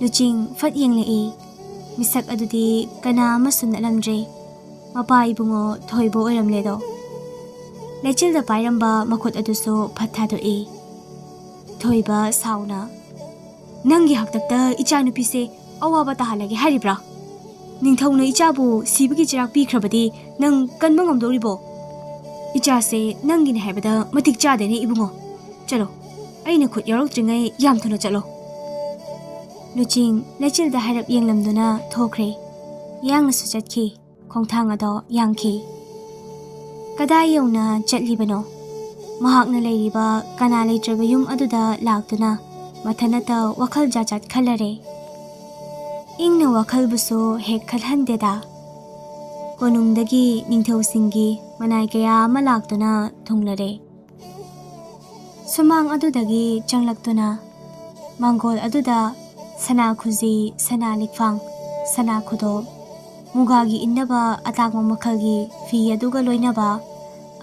Speaker 1: ꯂꯨꯆꯤꯡ ꯐꯠ ꯌꯦꯡꯂꯛꯏ꯫ ꯃꯤꯁꯛ ꯑꯗꯨꯗꯤ ꯀꯅꯥ ꯑꯃꯁꯨ ꯅꯠꯂꯝꯗ꯭ꯔꯦ, ꯃꯄꯥ ꯏꯕꯨꯡꯉꯣ ꯊꯣꯏꯕ ꯑꯣꯏꯔꯝꯂꯦꯗꯣ꯫ ꯂꯩꯆꯤꯜꯗ ꯄꯥꯏꯔꯝꯕ ꯃꯈꯨꯠ ꯑꯗꯨꯁꯨ ꯐꯠ ꯊꯥꯗꯣꯛꯏ꯫ ꯊꯣꯏꯕ ꯁꯥꯎꯅ ꯅꯪꯒꯤ ꯍꯥꯛꯇꯛꯇ ꯏꯆꯥꯅꯨꯄꯤꯁꯦ ꯑꯋꯥꯕ ꯇꯥꯍꯜꯂꯒꯦ ꯍꯥꯏꯔꯤꯕ꯭ꯔꯥ? ꯅꯤꯡꯊꯧꯅ ꯏꯆꯥꯕꯨ ꯁꯤꯕꯒꯤ ꯆꯩꯔꯥꯛ ꯄꯤꯈ꯭ꯔꯕꯗꯤ ꯅꯪ ꯀꯟꯕ ꯉꯝꯗꯧꯔꯤꯕꯣ? ꯏꯆꯥꯁꯦ ꯅꯪꯒꯤꯅꯦ ꯍꯥꯏꯕꯗ ꯃꯇꯤꯛ ꯆꯥꯗꯦꯅꯦ ꯏꯕꯨꯡꯉꯣ꯫ ꯆꯠꯂꯣ, ꯑꯩꯅ ꯈꯨꯠ ꯌꯥꯎꯔꯛꯇ꯭ꯔꯤꯉꯩ ꯌꯥꯝ ꯊꯨꯅ ꯆꯠꯂꯣ꯫ ꯂꯨꯆꯤꯡ ꯂꯩꯆꯤꯜꯗ ꯍꯥꯏꯔꯞ ꯌꯦꯡꯂꯝꯗꯨꯅ ꯊꯣꯛꯈ꯭ꯔꯦ꯫ ꯌꯥꯡꯅꯁꯨ ꯆꯠꯈꯤ, ꯈꯣꯡꯊꯥꯡ ꯑꯗꯣ ꯌꯥꯡꯈꯤ꯫ ꯀꯗꯥꯏ ꯌꯧꯅ ꯆꯠꯂꯤꯕꯅꯣ? ꯃꯍꯥꯛꯅ ꯂꯩꯔꯤꯕ ꯀꯅꯥ ꯂꯩꯇ꯭ꯔꯕ ꯌꯨꯝ ꯑꯗꯨꯗ ꯂꯥꯛꯇꯨꯅ ꯃꯊꯟꯇ ꯋꯥꯈꯜ ꯖꯥꯠ ꯖꯥꯠ ꯈꯜꯂꯔꯦ꯫ ꯏꯪꯅ ꯋꯥꯈꯜꯕꯨꯁꯨ ꯍꯦꯛ ꯈꯜꯍꯟꯗꯦꯗ꯫ ꯀꯣꯅꯨꯡꯗꯒꯤ ꯅꯤꯡꯊꯧꯁꯤꯡꯒꯤ ꯃꯅꯥꯏ ꯀꯌꯥ ꯑꯃ ꯂꯥꯛꯇꯨꯅ ꯊꯨꯡꯂꯔꯦ꯫ ꯁꯨꯃꯥꯡ ꯑꯗꯨꯗꯒꯤ ꯆꯪꯂꯛꯇꯨꯅ ꯃꯥꯡꯒꯣꯜ ꯑꯗꯨꯗ ꯁꯅꯥ ꯈꯨꯖꯤ, ꯁꯅꯥ ꯂꯤꯛꯐꯥꯡ, ꯁꯅꯥ ꯈꯨꯗꯣꯞ, ꯃꯨꯒꯥꯒꯤ ꯏꯟꯅꯕ ꯑꯇꯥꯡꯕ ꯃꯈꯜꯒꯤ ꯐꯤ ꯑꯗꯨꯒ ꯂꯣꯏꯅꯕ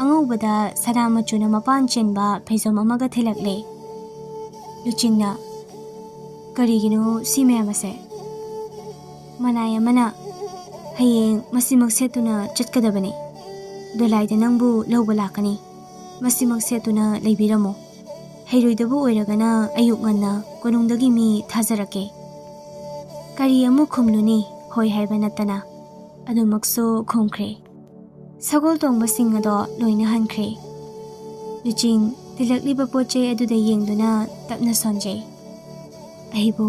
Speaker 1: ꯑꯉꯧꯕꯗ ꯁꯅꯥ ꯃꯆꯨꯅ ꯃꯄꯥꯟ ꯆꯦꯟꯕ ꯐꯩꯖꯣꯝ ꯑꯃꯒ ꯊꯤꯜꯂꯛꯂꯦ꯫ ꯂꯨꯆꯤꯡꯅ "ꯀꯔꯤꯒꯤꯅꯣ ꯁꯤ ꯃꯌꯥꯝ ꯑꯁꯦ?" ꯃꯅꯥꯏ ꯑꯃꯅ "ꯍꯌꯦꯡ ꯃꯁꯤꯃꯛ ꯁꯦꯠꯇꯨꯅ ꯆꯠꯀꯗꯕꯅꯤ꯫ ꯗꯣꯂꯥꯏꯗ ꯅꯪꯕꯨ ꯂꯧꯕ ꯂꯥꯛꯀꯅꯤ꯫ ꯃꯁꯤꯃꯛ ꯁꯦꯠꯇꯨꯅ ꯂꯩꯕꯤꯔꯝꯃꯨ꯫ ꯍꯩꯔꯣꯏꯗꯕ ꯑꯣꯏꯔꯒꯅ ꯑꯌꯨꯛ ꯉꯟꯅ ꯀꯣꯅꯨꯡꯗꯒꯤ ꯃꯤ ꯊꯥꯖꯔꯛꯀꯦ." ꯀꯔꯤ ꯑꯃꯨꯛ ꯈꯨꯝꯂꯨꯅꯤ ꯍꯣꯏ ꯍꯥꯏꯕ ꯅꯠꯇꯅ ꯑꯗꯨꯃꯛꯁꯨ ꯈꯨꯝꯈ꯭ꯔꯦ꯫ ꯁꯒꯣꯜ ꯇꯣꯡꯕꯁꯤꯡ ꯑꯗꯣ ꯂꯣꯏꯅ ꯍꯟꯈ꯭ꯔꯦ꯫ ꯂꯨꯆꯤꯡ ꯊꯤꯜꯂꯛꯂꯤꯕ ꯄꯣꯠꯆꯩ ꯑꯗꯨꯗ ꯌꯦꯡꯗꯨꯅ ꯇꯞꯅ ꯁꯣꯟꯖꯩ꯫ "ꯑꯩꯕꯨ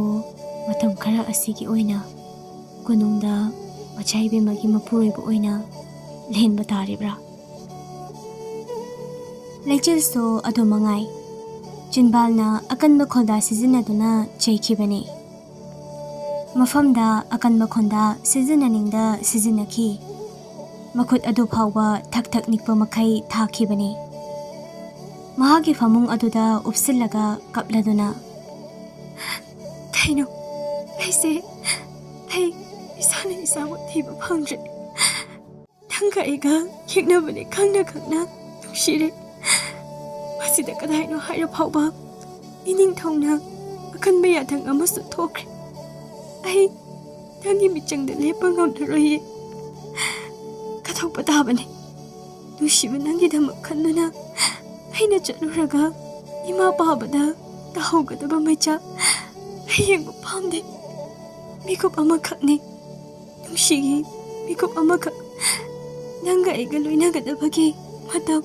Speaker 1: ꯃꯇꯝ ꯈꯔ ꯑꯁꯤꯒꯤ ꯑꯣꯏꯅ ꯀꯣꯅꯨꯡꯗ ꯃꯆꯥꯏꯕꯦꯝꯃꯒꯤ ꯃꯄꯨꯔꯣꯏꯕ ꯑꯣꯏꯅ ꯂꯦꯟꯕ ꯇꯥꯔꯤꯕ꯭ꯔꯥ?" ꯂꯩꯆꯤꯜꯁꯨ ꯑꯗꯨꯃꯉꯥꯏ ꯆꯤꯟꯕꯥꯜꯅ ꯑꯀꯟꯕ ꯈꯣꯟꯗꯥ ꯁꯤꯖꯤꯟꯅꯗꯨꯅ ꯆꯩꯈꯤꯕꯅꯤ꯫ ꯃꯐꯝꯗ ꯑꯀꯟꯕ ꯈꯣꯟꯗꯥ ꯁꯤꯖꯤꯟꯅꯅꯤꯡꯗ ꯁꯤꯖꯤꯟꯅꯈꯤ꯫ ꯃꯈꯨꯠ ꯑꯗꯨ ꯐꯥꯎꯕ ꯊꯛ ꯊꯛ ꯅꯤꯛꯄ ꯃꯈꯩ ꯊꯥꯈꯤꯕꯅꯤ꯫ ꯃꯍꯥꯛꯀꯤ ꯐꯃꯨꯡ ꯑꯗꯨꯗ ꯎꯞꯁꯤꯜꯂꯒ ꯀꯞꯂꯗꯨꯅ "ꯀꯩꯅꯣ ꯑꯩ ꯏꯁꯥꯅ ꯏꯁꯥꯕꯨ ꯊꯤꯕ ꯐꯪꯗ꯭ꯔꯦ꯫ ꯅꯪꯒ ꯑꯩꯒ ꯌꯦꯛꯅꯕꯅꯤ ꯈꯪꯅ ꯈꯪꯅ ꯅꯨꯡꯁꯤꯔꯦ꯫ ꯃꯁꯤꯗ ꯀꯗꯥꯏꯅꯣ ꯍꯥꯏꯔ ꯐꯥꯎꯕ ꯏꯅꯤꯡꯊꯧꯅ ꯑꯀꯟꯕ ꯌꯥꯊꯪ ꯑꯃꯁꯨ ꯊꯣꯛꯈ꯭ꯔꯦ꯫ ꯑꯩ ꯅꯪꯒꯤ ꯃꯤꯆꯪꯗ ꯂꯦꯞꯄ ꯉꯝꯂꯔꯣꯏꯌꯦ꯫ ꯀꯠꯊꯣꯛꯄ ꯇꯥꯕꯅꯤ꯫ ꯅꯨꯡꯁꯤꯕ ꯅꯪꯒꯤꯗꯃꯛ ꯈꯟꯗꯨꯅ ꯑꯩꯅ ꯆꯠꯂꯨꯔꯒ ꯏꯃꯥ ꯄꯥꯕꯗ ꯇꯥꯍꯧꯒꯗꯕ ꯃꯩꯆꯥꯛ ꯑꯩ ꯌꯦꯡꯕ ꯄꯥꯝꯗꯦ꯫ ꯃꯤꯀꯨꯞ ꯑꯃꯈꯛꯅꯤ, ꯅꯨꯡꯁꯤꯒꯤ ꯃꯤꯀꯨꯞ ꯑꯃꯈꯛ꯫ ꯅꯪꯒ ꯑꯩꯒ ꯂꯣꯏꯅꯒꯗꯕꯒꯤ ꯃꯇꯝ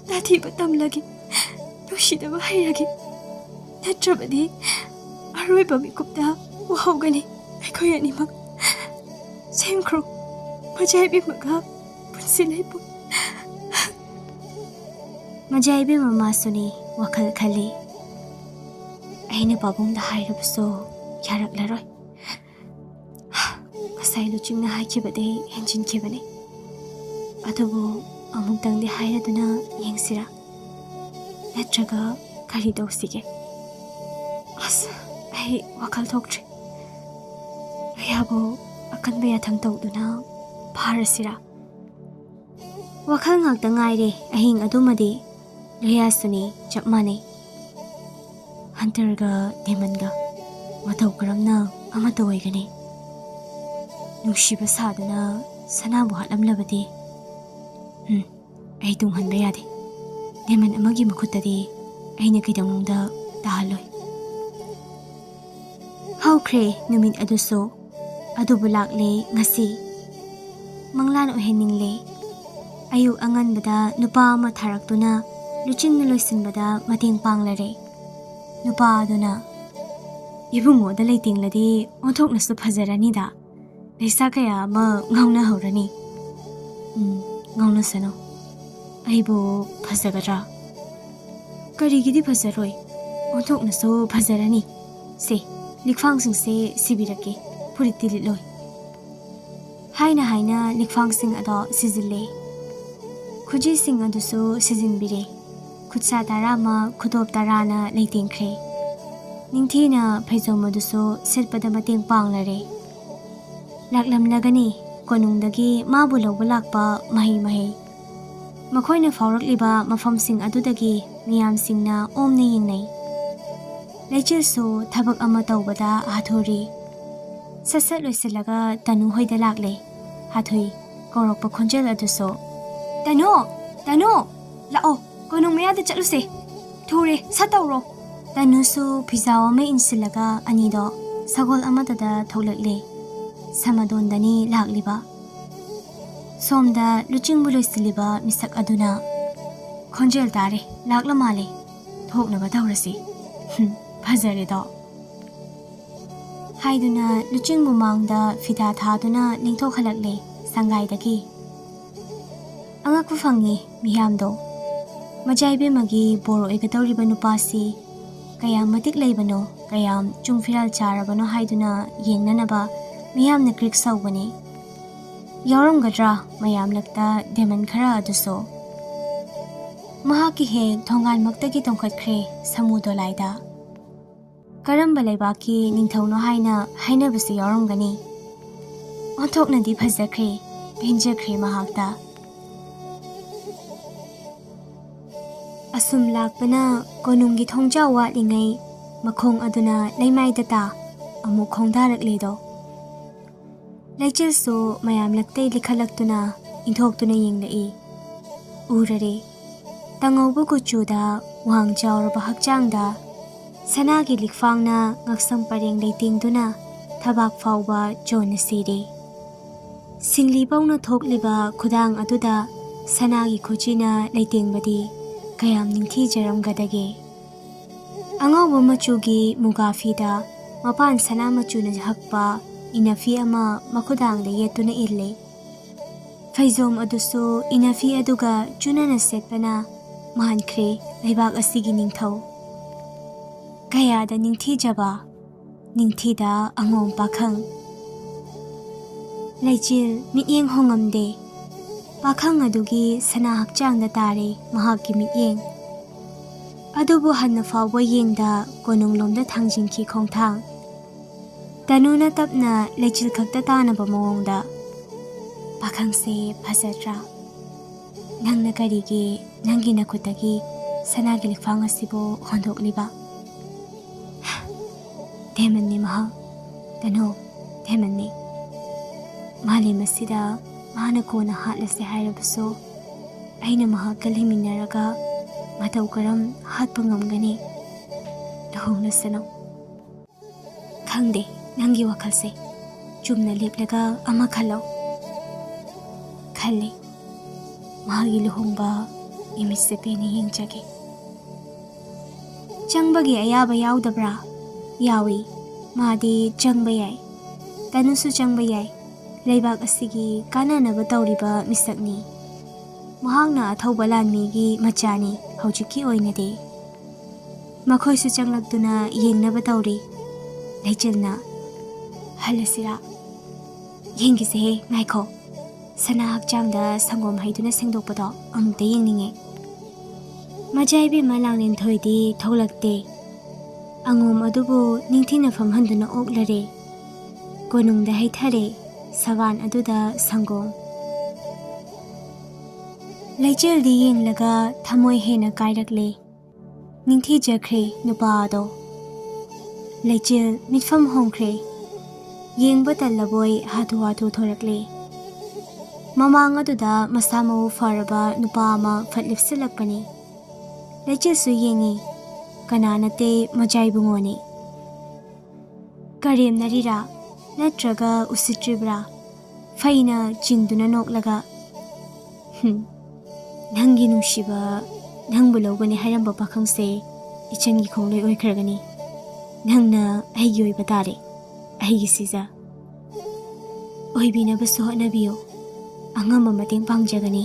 Speaker 1: ꯇꯥꯊꯤꯕ ꯇꯝꯂꯒꯦ, ꯅꯨꯡꯁꯤꯗꯕ ꯍꯩꯔꯒꯦ꯫ ꯅꯠꯇ꯭ꯔꯕꯗꯤ ꯑꯔꯣꯏꯕ ꯃꯤꯀꯨꯞꯇ ꯎꯍꯧꯒꯅꯤ ꯑꯩꯈꯣꯏ ꯑꯅꯤꯃꯛ꯫ ꯁꯦꯝꯈ꯭ꯔꯣ ꯃꯆꯥꯏꯕꯦꯝꯃꯒ ꯄꯨꯟꯁꯤ ꯂꯩꯄꯨꯡ." ꯃꯆꯥꯏꯕꯦꯝꯃ ꯃꯥꯁꯨꯅꯤ ꯋꯥꯈꯜ ꯈꯜꯂꯤ꯫ ꯑꯩꯅ ꯄꯥꯕꯨꯡꯗ ꯍꯥꯏꯔꯕꯁꯨ ꯌꯥꯔꯛꯂꯔꯣꯏ꯫ ꯉꯁꯥꯏ ꯂꯨꯆꯤꯡꯅ ꯍꯥꯏꯈꯤꯕꯗꯤ ꯍꯦꯟꯖꯤꯟꯈꯤꯕꯅꯤ꯫ ꯑꯗꯨꯕꯨ ꯑꯃꯨꯛꯇꯪꯗꯤ ꯍꯥꯏꯔꯗꯨꯅ ꯌꯦꯡꯁꯤꯔꯥ? ꯅꯠꯇ꯭ꯔꯒ ꯀꯔꯤ ꯇꯧꯁꯤꯒꯦ? ꯑꯩ ꯋꯥꯈꯜ ꯊꯣꯛꯇ꯭ꯔꯤ꯫ ꯂꯣꯌꯥꯕꯨ ꯑꯀꯟꯕ ꯌꯥꯊꯪ ꯇꯧꯗꯨꯅ ꯐꯥꯔꯁꯤꯔꯥ? ꯋꯥꯈꯜ ꯉꯥꯛꯇ ꯉꯥꯏꯔꯦ ꯑꯍꯤꯡ ꯑꯗꯨꯃꯗꯤ꯫ ꯂꯣꯌꯥꯁꯨꯅꯤ ꯆꯞ ꯃꯥꯟꯅꯩ꯫ ꯍꯟꯇꯔꯒ ꯗꯦꯃꯟꯒ ꯃꯇꯧ ꯀꯔꯝꯅ ꯑꯃꯠꯇ ꯑꯣꯏꯒꯅꯤ? ꯅꯨꯡꯁꯤꯕ ꯁꯥꯗꯨꯅ ꯁꯅꯥꯕꯨ ꯍꯥꯠꯂꯝꯂꯕꯗꯤ ꯑꯩ ꯇꯨꯡꯍꯟꯕ ꯌꯥꯗꯦ꯫ ꯗꯦꯃꯟ ꯑꯃꯒꯤ ꯃꯈꯨꯠꯇꯗꯤ ꯑꯩꯅ ꯀꯩꯗꯧꯅꯨꯡꯗ ꯇꯥꯍꯜꯂꯣꯏ꯫ ꯍꯧꯈ꯭ꯔꯦ ꯅꯨꯃꯤꯠ ꯑꯗꯨꯁꯨ꯫ ꯑꯗꯨꯕꯨ ꯂꯥꯛꯂꯦ ꯉꯁꯤ꯫ ꯃꯪꯂꯥꯟ ꯑꯣꯏꯍꯟꯅꯤꯡꯂꯦ꯫ ꯑꯌꯨꯛ ꯑꯉꯟꯕꯗ ꯅꯨꯄꯥ ꯑꯃ ꯊꯥꯔꯛꯇꯨꯅ ꯂꯨꯆꯤꯡꯅ ꯂꯣꯏꯁꯤꯟꯕꯗ ꯃꯇꯦꯡ ꯄꯥꯡꯂꯔꯦ꯫ ꯅꯨꯄꯥ ꯑꯗꯨꯅ "ꯏꯕꯨꯡꯉꯣꯗ ꯂꯩꯇꯦꯡꯂꯗꯤ ꯑꯣꯟꯊꯣꯛꯅꯁꯨ ꯐꯖꯔꯅꯤꯗ꯫ ꯂꯩꯁꯥ ꯀꯌꯥ ꯑꯃ ꯉꯥꯎꯅꯍꯧꯔꯅꯤ." "ꯉꯥꯎꯅꯁꯅꯨ꯫ ꯑꯩꯕꯨ ꯐꯖꯒꯗ꯭ꯔꯥ?" "ꯀꯔꯤꯒꯤꯗꯤ ꯐꯖꯔꯣꯏ? ꯑꯣꯟꯊꯣꯛꯅꯁꯨ ꯐꯖꯔꯅꯤ꯫ ꯁꯦ ꯂꯤꯛꯐꯥꯡꯁꯤꯡꯁꯦ ꯁꯤꯕꯤꯔꯛꯀꯦ, ꯐꯨꯔꯤꯠꯇꯤ ꯂꯤꯠꯂꯣꯏ." ꯍꯥꯏꯅ ꯂꯤꯛꯐꯥꯡꯁꯤꯡ ꯑꯗꯣ ꯁꯤꯖꯤꯜꯂꯦ꯫ ꯈꯨꯖꯤꯁꯤꯡ ꯑꯗꯨꯁꯨ ꯁꯤꯖꯤꯟꯕꯤꯔꯦ꯫ ꯈꯨꯠꯁꯥ 10 ꯈꯨꯗꯣꯞ 10ꯅ ꯂꯩꯇꯦꯡꯈ꯭ꯔꯦ꯫ ꯅꯤꯡꯊꯤꯅ ꯐꯩꯖꯣꯝ ꯑꯗꯨꯁꯨ ꯁꯦꯠꯄꯗ ꯃꯇꯦꯡ ꯄꯥꯡꯂꯔꯦ꯫ ꯂꯥꯛꯂꯝꯂꯒꯅꯤ ꯀꯣꯅꯨꯡꯗꯒꯤ ꯃꯥꯕꯨ ꯂꯧꯕ ꯂꯥꯛꯄ ꯃꯍꯩ ꯃꯈꯣꯏꯅ ꯐꯥꯎꯔꯛꯂꯤꯕ ꯃꯐꯝꯁꯤꯡ ꯑꯗꯨꯗꯒꯤ ꯃꯤꯌꯥꯝꯁꯤꯡꯅ ꯑꯣꯝꯅ ꯌꯦꯡꯅꯩ꯫ ꯂꯩꯆꯤꯜꯁꯨ ꯊꯕꯛ ꯑꯃ ꯇꯧꯕꯗ ꯍꯥꯊꯨꯔꯤ꯫ ꯁꯠ ꯂꯣꯏꯁꯤꯜꯂꯒ ꯇꯅꯨ ꯍꯣꯏꯗ ꯂꯥꯛꯂꯦ꯫ ꯍꯥꯊꯨꯏ ꯀꯧꯔꯛꯄ ꯈꯣꯟꯖꯦꯜ ꯑꯗꯨꯁꯨ "ꯇꯅꯨ ꯂꯥꯛꯑꯣ, ꯀꯣꯅꯨꯡ ꯃꯌꯥꯗ ꯆꯠꯂꯨꯁꯦ꯫ ꯊꯨꯔꯦ, ꯁꯠ ꯇꯧꯔꯣ." ꯇꯅꯨꯁꯨ ꯐꯤꯖꯥꯎ ꯑꯃ ꯏꯟꯁꯤꯜꯂꯒ ꯑꯅꯤꯗꯣ ꯁꯒꯣꯜ ꯑꯃꯗ ꯊꯣꯛꯂꯛꯂꯦ꯫ ꯁꯃꯗꯣꯟꯗꯅꯤ ꯂꯥꯛꯂꯤꯕ꯫ ꯁꯣꯝꯗ ꯂꯨꯆꯤꯡꯕꯨ ꯂꯣꯏꯁꯤꯜꯂꯤꯕ ꯃꯤꯁꯛ ꯑꯗꯨꯅ "ꯈꯣꯟꯖꯦꯜ ꯇꯥꯔꯦ, ꯂꯥꯛꯂ ꯃꯥꯜꯂꯦ꯫ ꯊꯣꯛꯅꯕ ꯇꯧꯔꯁꯤ꯫ ꯐꯖꯔꯦꯗꯣ." ꯍꯥꯏꯗꯨꯅ ꯂꯨꯆꯤꯡꯕꯨ ꯃꯥꯡꯗ ꯐꯤꯗꯥ ꯊꯥꯗꯨꯅ ꯅꯤꯡꯊꯣꯛꯍꯜꯂꯛꯂꯦ ꯁꯪꯒꯥꯏꯗꯒꯤ꯫ ꯑꯉꯛꯄ ꯐꯪꯉꯤ ꯃꯤꯌꯥꯝꯗꯣ꯫ ꯃꯆꯥꯏꯕꯦꯝꯃꯒꯤ ꯕꯣꯔ ꯑꯣꯏꯒꯗꯧꯔꯤꯕ ꯅꯨꯄꯥꯁꯤ ꯀꯌꯥꯝ ꯃꯇꯤꯛ ꯂꯩꯕꯅꯣ, ꯀꯌꯥꯝ ꯆꯨꯡꯐꯤꯔꯥꯜ ꯆꯥꯔꯕꯅꯣ ꯍꯥꯏꯗꯨꯅ ꯌꯦꯡꯅꯅꯕ ꯃꯤꯌꯥꯝꯅ ꯀ꯭ꯔꯤꯛ ꯁꯧꯕꯅꯤ꯫ ꯌꯥꯎꯔꯝꯒꯗ꯭ꯔꯥ ꯃꯌꯥꯝꯂꯛꯇ ꯗꯦꯃꯟ ꯈꯔ ꯑꯗꯨꯁꯨ? ꯃꯍꯥꯛꯀꯤ ꯍꯦꯛ ꯊꯣꯡꯒꯥꯟꯃꯛꯇꯒꯤ ꯇꯣꯡꯈꯠꯈ꯭ꯔꯦ ꯁꯃꯨ ꯗꯣꯂꯥꯏꯗ꯫ ꯀꯔꯝꯕ ꯂꯩꯕꯥꯛꯀꯤ ꯅꯤꯡꯊꯧꯅꯣ ꯍꯥꯏꯅ ꯍꯥꯏꯅꯕꯁꯨ ꯌꯥꯎꯔꯝꯒꯅꯤ꯫ ꯑꯣꯟꯊꯣꯛꯅꯗꯤ ꯐꯖꯈ꯭ꯔꯦ, ꯄꯦꯟꯖꯈ꯭ꯔꯦ ꯃꯍꯥꯛꯇ꯫ ꯑꯁꯨꯝ ꯂꯥꯛꯄꯅ ꯀꯣꯅꯨꯡꯒꯤ ꯊꯣꯡꯖꯥꯎ ꯋꯥꯠꯂꯤꯉꯩ ꯃꯈꯣꯡ ꯑꯗꯨꯅ ꯂꯩꯃꯥꯏꯗ ꯇꯥ ꯑꯃꯨꯛ ꯈꯣꯡꯗꯥꯔꯛꯂꯦꯗꯣ꯫ ꯂꯩꯆꯤꯜꯁꯨ ꯃꯌꯥꯝ ꯂꯛꯇꯩ ꯂꯤꯈꯠꯂꯛꯇꯨꯅ ꯏꯟꯊꯣꯛꯇꯨꯅ ꯌꯦꯡꯂꯛꯏ꯫ ꯎꯔꯔꯦ ꯇꯉꯧꯕ ꯀꯨꯆꯨꯗ ꯋꯥꯡ ꯆꯥꯎꯔꯕ ꯍꯛꯆꯥꯡꯗ ꯁꯅꯥꯒꯤ ꯂꯤꯛꯐꯥꯡꯅ ꯉꯛꯁꯝ ꯄꯔꯦꯡ ꯂꯩꯇꯦꯡꯗꯨꯅ ꯊꯕꯥꯛ ꯐꯥꯎꯕ ꯆꯣꯟꯅ ꯁꯤꯔꯦ꯫ ꯁꯤꯡꯂꯤ ꯄꯧꯅ ꯊꯣꯛꯂꯤꯕ ꯈꯨꯗꯥꯡ ꯑꯗꯨꯗ ꯁꯅꯥꯒꯤ ꯈꯨꯆꯤꯅ ꯂꯩꯇꯦꯡꯕꯗꯤ ꯀꯌꯥꯝ ꯅꯤꯡꯊꯤꯖꯔꯝꯒꯗꯒꯦ꯫ ꯑꯉꯧꯕ ꯃꯆꯨꯒꯤ ꯃꯨꯒꯥ ꯐꯤꯗ ꯃꯄꯥꯟ ꯁꯅꯥ ꯃꯆꯨꯅ ꯍꯛꯄ ꯏꯅꯐꯤ ꯑꯃ ꯃꯈꯨꯗꯥꯡꯗ ꯌꯦꯠꯇꯨꯅ ꯏꯜꯂꯦ꯫ ꯐꯩꯖꯣꯝ ꯑꯗꯨꯁꯨ ꯏꯅꯐꯤ ꯑꯗꯨꯒ ꯆꯨꯅꯅ ꯁꯦꯠꯄꯅ ꯃꯥꯟꯈ꯭ꯔꯦ ꯂꯩꯕꯥꯛ ꯑꯁꯤꯒꯤ ꯅꯤꯡꯊꯧ꯫ ꯀꯌꯥꯗ ꯅꯤꯡꯊꯤꯖꯕ ꯅꯤꯡꯊꯤꯗ ꯑꯉꯣꯝ ꯄꯥꯈꯪ꯫ ꯂꯩꯆꯤꯜ ꯃꯤꯠꯌꯦꯡ ꯍꯣꯡꯉꯝꯗꯦ꯫ ꯄꯥꯈꯪ ꯑꯗꯨꯒꯤ ꯁꯅꯥ ꯍꯛꯆꯥꯡꯗ ꯇꯥꯔꯦ ꯃꯍꯥꯛꯀꯤ ꯃꯤꯠꯌꯦꯡ꯫ ꯑꯗꯨꯕꯨ ꯍꯟꯅ ꯐꯥꯎꯕ ꯌꯦꯡꯗ ꯀꯣꯅꯨꯡꯂꯣꯝꯗ ꯊꯥꯡꯖꯤꯟꯈꯤ ꯈꯣꯡꯊꯥꯡ꯫ ꯇꯅꯨꯅ ꯇꯞꯅ ꯂꯩꯆꯤꯜ ꯈꯛꯇ ꯇꯥꯅꯕ ꯃꯑꯣꯡꯗ, ꯄꯥꯈꯪꯁꯦ ꯐꯖꯗ꯭ꯔꯥ? ꯅꯪꯅ ꯀꯔꯤꯒꯤ ꯅꯪꯒꯤ ꯅꯈꯨꯠꯇꯒꯤ ꯁꯅꯥꯒꯤ ꯂꯤꯛꯐꯥꯡ ꯑꯁꯤꯕꯨ ꯍꯣꯟꯗꯣꯛꯂꯤꯕ? ꯗꯦꯃꯟꯅꯤ ꯃꯍꯥꯛ, ꯇꯅꯨ, ꯗꯦꯃꯟꯅꯤ꯫ ꯃꯥꯂꯦꯝ ꯑꯁꯤꯗ ꯃꯥꯅ ꯀꯣꯟꯅ ꯍꯥꯠꯂꯁꯦ ꯍꯥꯏꯔꯕꯁꯨ ꯑꯩꯅ ꯃꯍꯥꯛꯀ ꯂꯩꯃꯤꯟꯅꯔꯒ ꯃꯇꯧ ꯀꯔꯝ ꯍꯥꯠꯄ ꯉꯝꯒꯅꯤ? ꯂꯨꯍꯣꯡꯂꯁꯅꯨ꯫ ꯈꯪꯗꯦ ꯅꯪꯒꯤ ꯋꯥꯈꯜꯁꯦ, ꯆꯨꯝꯅ ꯂꯦꯞꯂꯒ ꯑꯃ ꯈꯜꯂꯣ꯫ ꯈꯜꯂꯤ, ꯃꯍꯥꯛꯀꯤ ꯂꯨꯍꯣꯡꯕ ꯅꯨꯃꯤꯠꯁꯦ ꯄꯦꯟꯅ ꯌꯦꯡꯖꯒꯦ꯫ ꯆꯪꯕꯒꯤ ꯑꯌꯥꯕ ꯌꯥꯎꯗꯕ꯭ꯔꯥ? ꯌꯥꯎꯏ, ꯃꯥꯗꯤ ꯆꯪꯕ ꯌꯥꯏ, ꯇꯅꯨꯁꯨ ꯆꯪꯕ ꯌꯥꯏ꯫ ꯂꯩꯕꯥꯛ ꯑꯁꯤꯒꯤ ꯀꯥꯟꯅꯅꯕ ꯇꯧꯔꯤꯕ ꯃꯤꯁꯛꯅꯤ꯫ ꯃꯍꯥꯛꯅ ꯑꯊꯧꯕ ꯂꯥꯟꯃꯤꯒꯤ ꯃꯆꯥꯅꯤ ꯍꯧꯖꯤꯛꯀꯤ ꯑꯣꯏꯅꯗꯤ꯫ ꯃꯈꯣꯏꯁꯨ ꯆꯪꯂꯛꯇꯨꯅ ꯌꯦꯡꯅꯕ ꯇꯧꯔꯤ꯫ ꯂꯩꯆꯤꯜꯅ, ꯍꯜꯂꯁꯤꯔꯥ? ꯌꯦꯡꯈꯤꯁꯦꯍꯦ, ꯉꯥꯏꯈꯣ꯫ ꯁꯅꯥ ꯍꯛꯆꯥꯡꯗ ꯁꯪꯒꯣꯝ ꯍꯩꯗꯨꯅ ꯁꯦꯡꯗꯣꯛꯄꯗꯣ ꯑꯃꯨꯛꯇ ꯌꯦꯡꯅꯤꯡꯉꯦ꯫ ꯃꯆꯥꯏꯕꯦꯝꯃ ꯂꯥꯡꯂꯦꯟꯊꯣꯏꯗꯤ ꯊꯣꯛꯂꯛꯇꯦ꯫ ꯑꯉꯣꯝ ꯑꯗꯨꯕꯨ ꯅꯤꯡꯊꯤꯅ ꯐꯝꯍꯟꯗꯨꯅ ꯑꯣꯛꯂꯔꯦ꯫ ꯀꯣꯅꯨꯡꯗ ꯍꯩꯊꯔꯦ ꯁꯕꯥꯟ ꯑꯗꯨꯗ ꯁꯪꯒꯣꯝ꯫ ꯂꯩꯆꯤꯜꯗꯤ ꯌꯦꯡꯂꯒ ꯊꯃꯣꯏ ꯍꯦꯟꯅ ꯀꯥꯏꯔꯛꯂꯦ꯫ ꯅꯤꯡꯊꯤꯖꯈ꯭ꯔꯦ ꯅꯨꯄꯥ ꯑꯗꯣ꯫ ꯂꯩꯆꯤꯜ ꯃꯤꯠꯐꯝ ꯍꯣꯡꯈ꯭ꯔꯦ꯫ ꯌꯦꯡꯕ ꯇꯜꯂꯕꯣꯏ ꯍꯥꯊꯨ ꯍꯥꯊꯨ ꯊꯣꯔꯛꯂꯦ꯫ ꯃꯃꯥꯡ ꯑꯗꯨꯗ ꯃꯁꯥ ꯃꯎ ꯐꯔꯕ ꯅꯨꯄꯥ ꯑꯃ ꯐꯠ ꯂꯦꯞꯁꯤꯜꯂꯛꯄꯅꯤ꯫ ꯂꯩꯆꯤꯜꯁꯨ ꯌꯦꯡꯉꯤ, ꯀꯅꯥ ꯅꯠꯇꯦ ꯃꯆꯥꯏꯕꯨꯡꯉꯣꯅꯤ꯫ ꯀꯔꯦꯝꯅꯔꯤꯔꯥ ꯅꯠꯇ꯭ꯔꯒ ꯎꯁꯤꯠꯇ꯭ꯔꯤꯕ꯭ꯔꯥ? ꯐꯩꯅ ꯆꯤꯡꯗꯨꯅ ꯅꯣꯛꯂꯒ, ꯅꯪꯒꯤ ꯅꯨꯡꯁꯤꯕ, ꯅꯪꯕꯨ ꯂꯧꯒꯅꯤ ꯍꯥꯏꯔꯝꯕ ꯄꯥꯈꯪꯁꯦ ꯏꯆꯟꯒꯤ ꯈꯣꯡꯂꯣꯏ ꯑꯣꯏꯈ꯭ꯔꯒꯅꯤ꯫ ꯅꯪꯅ ꯑꯩꯒꯤ ꯑꯣꯏꯕ ꯇꯥꯔꯦ, ꯑꯩꯒꯤ ꯁꯤꯖ꯫ ꯑꯣꯏꯕꯤꯅꯕꯁꯨ ꯍꯣꯠꯅꯕꯤꯌꯨ, ꯑꯉꯝꯕ ꯃꯇꯦꯡ ꯄꯥꯡꯖꯒꯅꯤ꯫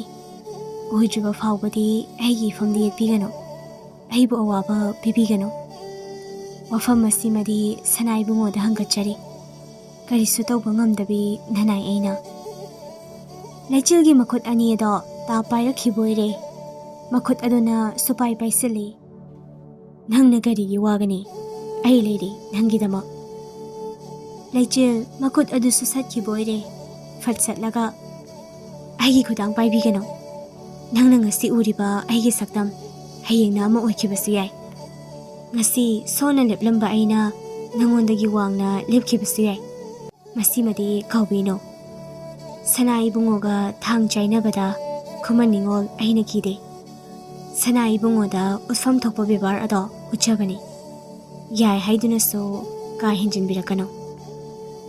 Speaker 1: ꯑꯣꯏꯗ꯭ꯔꯤꯕ ꯐꯥꯎꯕꯗꯤ ꯑꯩꯒꯤ ꯏꯐꯝꯗ ꯌꯦꯠꯄꯤꯒꯅꯨ, ꯑꯩꯕꯨ ꯑꯋꯥꯕ ꯄꯤꯕꯤꯒꯅꯨ꯫ ꯋꯥꯐꯝ ꯑꯁꯤꯃꯗꯤ ꯁꯅꯥꯏꯕꯨꯡꯉꯣꯗ ꯍꯪꯒꯠꯆꯔꯤ, ꯀꯔꯤꯁꯨ ꯇꯧꯕ ꯉꯝꯗꯕꯤ ꯅꯅꯥꯏ ꯑꯩꯅ꯫ ꯂꯩꯆꯤꯜꯒꯤ ꯃꯈꯨꯠ ꯑꯅꯤ ꯑꯗꯣ ꯇꯥ ꯄꯥꯏꯔꯛꯈꯤꯕꯣꯏꯔꯦ꯫ ꯃꯈꯨꯠ ꯑꯗꯨꯅ ꯁꯨꯄꯥꯏ ꯄꯥꯏꯁꯤꯜꯂꯤ꯫ ꯅꯪꯅ ꯀꯔꯤꯒꯤ ꯋꯥꯒꯅꯤ? ꯑꯩ ꯂꯩꯔꯤ ꯅꯪꯒꯤꯗꯃꯛ꯫ ꯂꯩꯆꯤꯜ ꯃꯈꯨꯠ ꯑꯗꯨꯁꯨ ꯁꯠꯈꯤꯕꯣꯏꯔꯦ꯫ ꯐꯠ ꯁꯠꯂꯒ, ꯑꯩꯒꯤ ꯈꯨꯗꯥꯡ ꯄꯥꯏꯕꯤꯒꯅꯨ꯫ ꯅꯪꯅ ꯉꯁꯤ ꯎꯔꯤꯕ ꯑꯩꯒꯤ ꯁꯛꯇꯝ ꯍꯌꯦꯡꯅ ꯑꯃ ꯑꯣꯏꯈꯤꯕꯁꯨ ꯌꯥꯏ꯫ ꯉꯁꯤ ꯁꯣꯟꯅ ꯂꯦꯞꯂꯝꯕ ꯑꯩꯅ ꯅꯉꯣꯟꯗꯒꯤ ꯋꯥꯡꯅ ꯂꯦꯞꯈꯤꯕꯁꯨ ꯌꯥꯏ꯫ ꯃꯁꯤꯃꯗꯤ ꯀꯥꯎꯕꯤꯅꯨ꯫ ꯁꯅꯥ ꯏꯕꯨꯡꯉꯣꯒ ꯊꯥꯡ ꯆꯥꯏꯅꯕꯗ ꯈꯨꯃꯟ ꯅꯤꯉꯣꯜ ꯑꯩꯅ ꯀꯤꯗꯦ꯫ ꯁꯅꯥ ꯏꯕꯨꯡꯉꯣꯗ ꯎꯠꯐꯝ ꯊꯣꯛꯄ ꯕꯦꯕꯥꯔ ꯑꯗꯣ ꯎꯠꯆꯕꯅꯤ꯫ ꯌꯥꯏ ꯍꯥꯏꯗꯨꯅꯁꯨ ꯀꯥ ꯍꯦꯟꯖꯤꯟꯕꯤꯔꯛꯀꯅꯨ꯫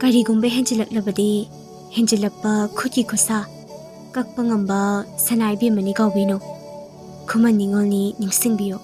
Speaker 1: ꯀꯔꯤꯒꯨꯝꯕ ꯍꯦꯟꯖꯤꯜꯂꯛꯂꯕꯗꯤ ꯍꯦꯟꯖꯤꯜꯂꯛꯄ ꯈꯨꯠꯀꯤ ꯈꯨꯠꯁꯥ ꯀꯛꯄ ꯉꯝꯕ ꯁꯅꯥ ꯏꯕꯦꯝꯃꯅꯤ ꯀꯥꯎꯕꯤꯅꯨ꯫ ꯈꯨꯃꯟ ꯅꯤꯉꯣꯜꯅꯤ ꯅꯤꯡꯁꯤꯡꯕꯤꯌꯨ꯫